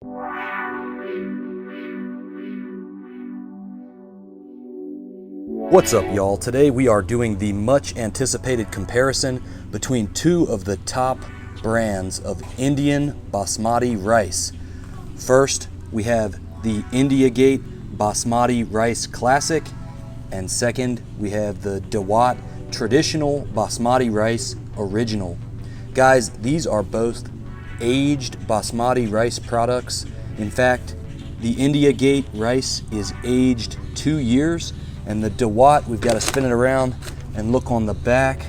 What's up, y'all? Today we are doing the much anticipated comparison between two of the top brands of Indian Basmati rice. First, we have the India Gate Basmati Rice Classic, and second, we have the Dawat Traditional Basmati Rice Original. Guys, these are both aged Basmati rice products. In fact, the India Gate rice is aged 2 years, and the Dawat, we've got to spin it around and look on the back.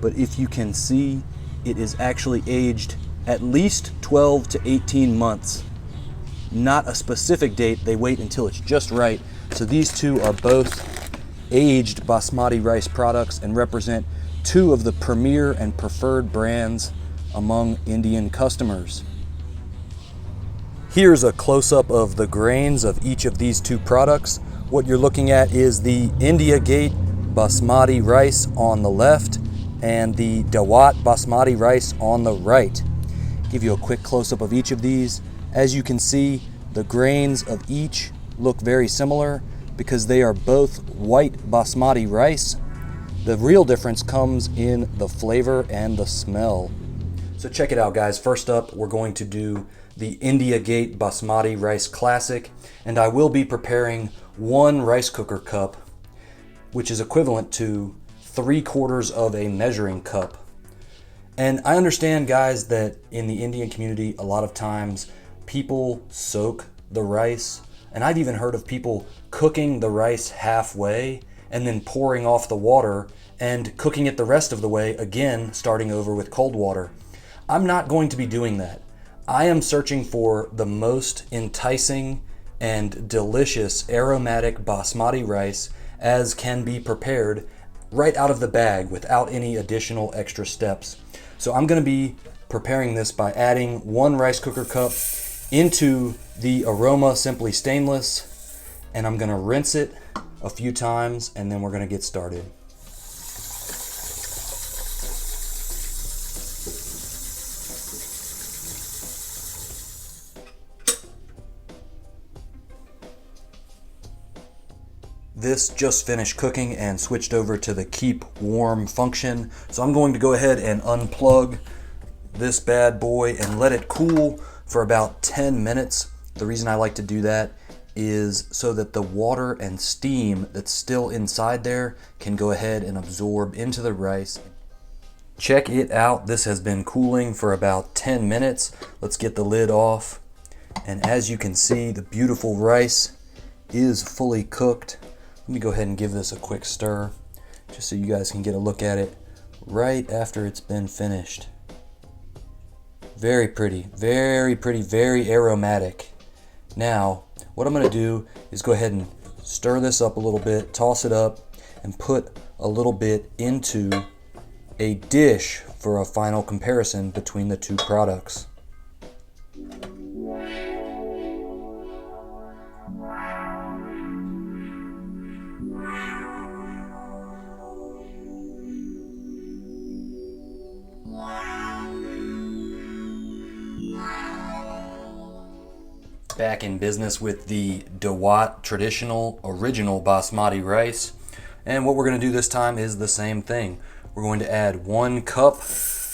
But if you can see, it is actually aged at least 12 to 18 months. Not a specific date, they wait until it's just right. So these two are both aged Basmati rice products and represent two of the premier and preferred brands among Indian customers. Here's a close-up of the grains of each of these two products. What you're looking at is the India Gate Basmati rice on the left and the Dawat Basmati rice on the right. Give you a quick close-up of each of these. As you can see, the grains of each look very similar because they are both white Basmati rice. The real difference comes in the flavor and the smell. So check it out, guys. First up, we're going to do the India Gate Basmati Rice Classic, and I will be preparing 1 rice cooker cup, which is equivalent to 3/4 of a measuring cup. And I understand, guys, that in the Indian community, a lot of times people soak the rice, and I've even heard of people cooking the rice halfway and then pouring off the water and cooking it the rest of the way, again starting over with cold water. I'm not going to be doing that. I am searching for the most enticing and delicious aromatic basmati rice as can be prepared right out of the bag without any additional extra steps. So I'm going to be preparing this by adding 1 rice cooker cup into the Aroma Simply Stainless, and I'm going to rinse it a few times, and then we're going to get started. This just finished cooking and switched over to the keep warm function. So I'm going to go ahead and unplug this bad boy and let it cool for about 10 minutes. The reason I like to do that is so that the water and steam that's still inside there can go ahead and absorb into the rice. Check it out. This has been cooling for about 10 minutes. Let's get the lid off. And as you can see, the beautiful rice is fully cooked. Let me go ahead and give this a quick stir just so you guys can get a look at it right after it's been finished. Very pretty, very aromatic. Now, what I'm going to do is go ahead and stir this up a little bit, toss it up, and put a little bit into a dish for a final comparison between the two products. Back in business with the Dawat Traditional Original Basmati Rice. And what we're going to do this time is the same thing. We're going to add 1 cup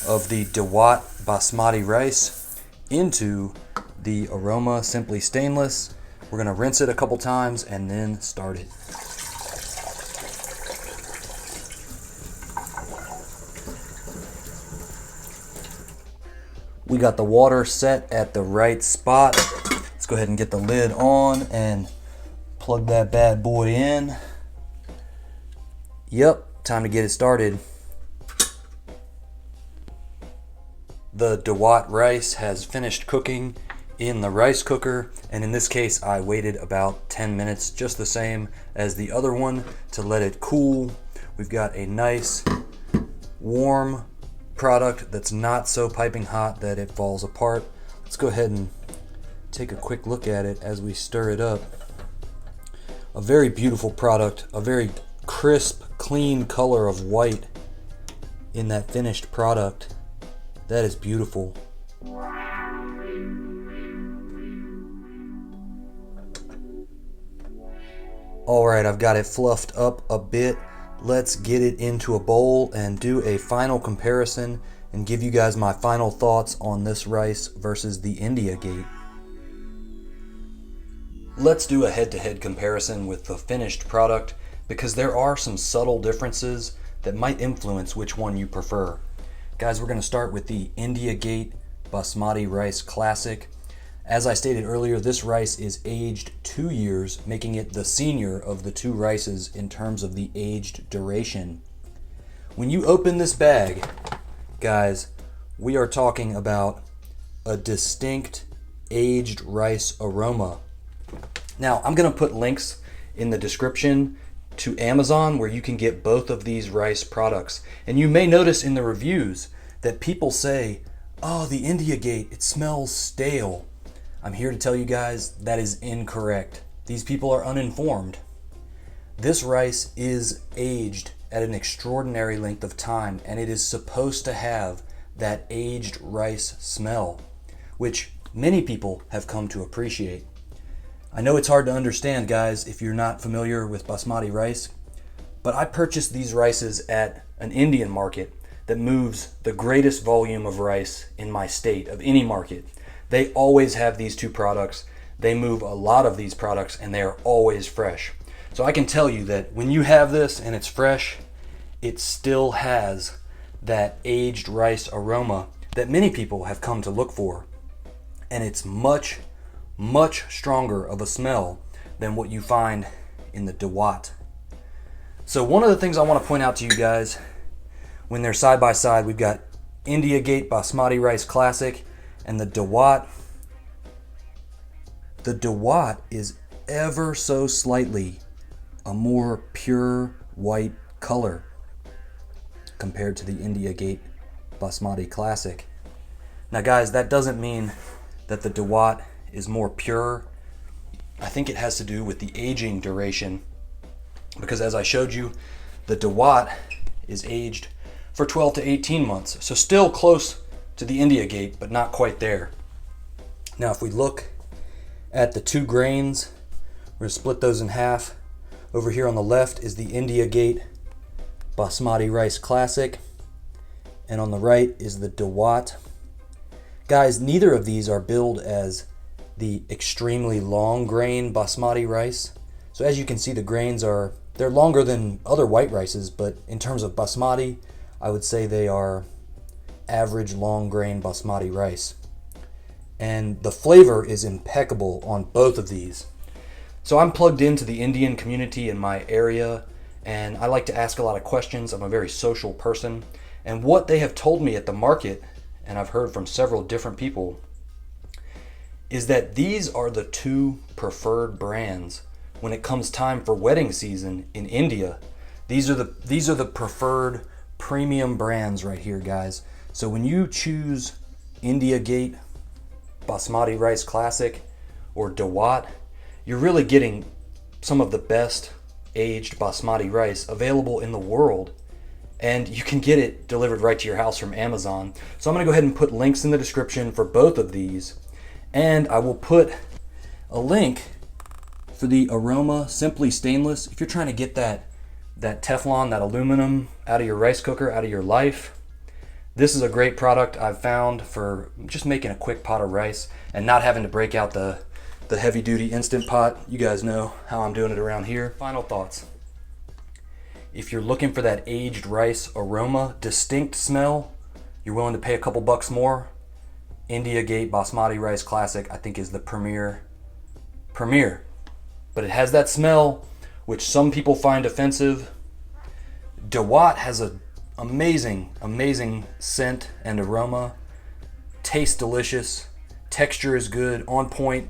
of the Dawat Basmati Rice into the Aroma Simply Stainless. We're going to rinse it a couple times and then start it. We got the water set at the right spot. Let's go ahead and get the lid on and plug that bad boy in. Yep, time to get it started. The Dawat rice has finished cooking in the rice cooker, and in this case I waited about 10 minutes, just the same as the other one, to let it cool. We've got a nice warm product that's not so piping hot that it falls apart. Let's go ahead and take a quick look at it as we stir it up. A very beautiful product, a very crisp, clean color of white in that finished product. That is beautiful. All right, I've got it fluffed up a bit. Let's get it into a bowl and do a final comparison and give you guys my final thoughts on this rice versus the India Gate. Let's do a head-to-head comparison with the finished product because there are some subtle differences that might influence which one you prefer. Guys, we're going to start with the India Gate Basmati Rice Classic. As I stated earlier, this rice is aged 2 years, making it the senior of the two rices in terms of the aged duration. When you open this bag, guys, we are talking about a distinct aged rice aroma. Now, I'm going to put links in the description to Amazon where you can get both of these rice products. And you may notice in the reviews that people say, oh, the India Gate, it smells stale. I'm here to tell you guys that is incorrect. These people are uninformed. This rice is aged at an extraordinary length of time, and it is supposed to have that aged rice smell, which many people have come to appreciate. I know it's hard to understand, guys, if you're not familiar with basmati rice, but I purchased these rices at an Indian market that moves the greatest volume of rice in my state, of any market. They always have these two products. They move a lot of these products and they are always fresh. So I can tell you that when you have this and it's fresh, it still has that aged rice aroma that many people have come to look for. And it's much, much stronger of a smell than what you find in the Dawat. So one of the things I want to point out to you guys, when they're side by side, we've got India Gate Basmati Rice Classic and the Dawat. The Dawat is ever so slightly a more pure white color compared to the India Gate Basmati Classic. Now guys, that doesn't mean that the Dawat is more pure. I think it has to do with the aging duration, because as I showed you, the Dawat is aged for 12 to 18 months, so still close to the India Gate, but not quite there. Now if we look at the two grains, we're going to split those in half. Over here on the left is the India Gate Basmati Rice Classic, and on the right is the Dawat. Guys, neither of these are billed as the extremely long grain basmati rice. So as you can see, the grains they're longer than other white rices, but in terms of basmati, I would say they are average long grain basmati rice. And the flavor is impeccable on both of these. So I'm plugged into the Indian community in my area, and I like to ask a lot of questions. I'm a very social person, and what they have told me at the market, and I've heard from several different people, is that these are the two preferred brands when it comes time for wedding season in India. These are the preferred premium brands right here, guys. So when you choose India Gate Basmati Rice Classic or Dawat, you're really getting some of the best aged basmati rice available in the world, and you can get it delivered right to your house from Amazon. So I'm going to go ahead and put links in the description for both of these, and I will put a link for the Aroma Simply Stainless. If you're trying to get that Teflon, that aluminum out of your rice cooker, out of your life, this is a great product I've found for just making a quick pot of rice and not having to break out the heavy duty Instant Pot. You guys know how I'm doing it around here. Final thoughts. If you're looking for that aged rice aroma, distinct smell, you're willing to pay a couple bucks more, India Gate Basmati Rice Classic I think is the premier. But it has that smell which some people find offensive. Dawat has an amazing scent and aroma. Tastes delicious. Texture is good, on point.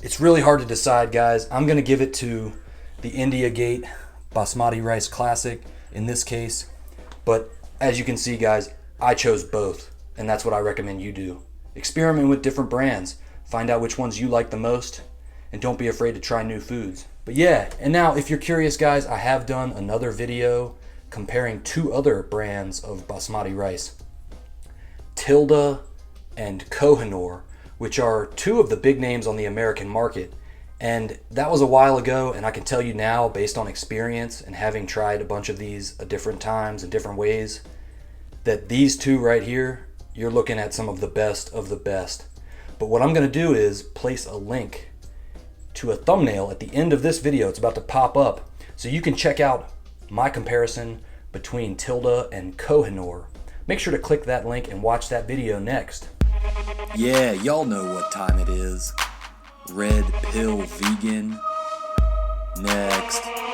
It's really hard to decide, guys. I'm going to give it to the India Gate Basmati Rice Classic in this case. But as you can see, guys, I chose both, and that's what I recommend you do. Experiment with different brands. Find out which ones you like the most, and don't be afraid to try new foods. But yeah, and now if you're curious, guys, I have done another video comparing two other brands of basmati rice, Tilda and Kohinoor, which are two of the big names on the American market. And that was a while ago, and I can tell you now, based on experience and having tried a bunch of these at different times and different ways, that these two right here, you're looking at some of the best of the best. But what I'm going to do is place a link to a thumbnail at the end of this video. It's about to pop up, so you can check out my comparison between Tilda and Kohinoor. Make sure to click that link and watch that video next. Yeah, y'all know what time it is. Red Pill Vegan. Next.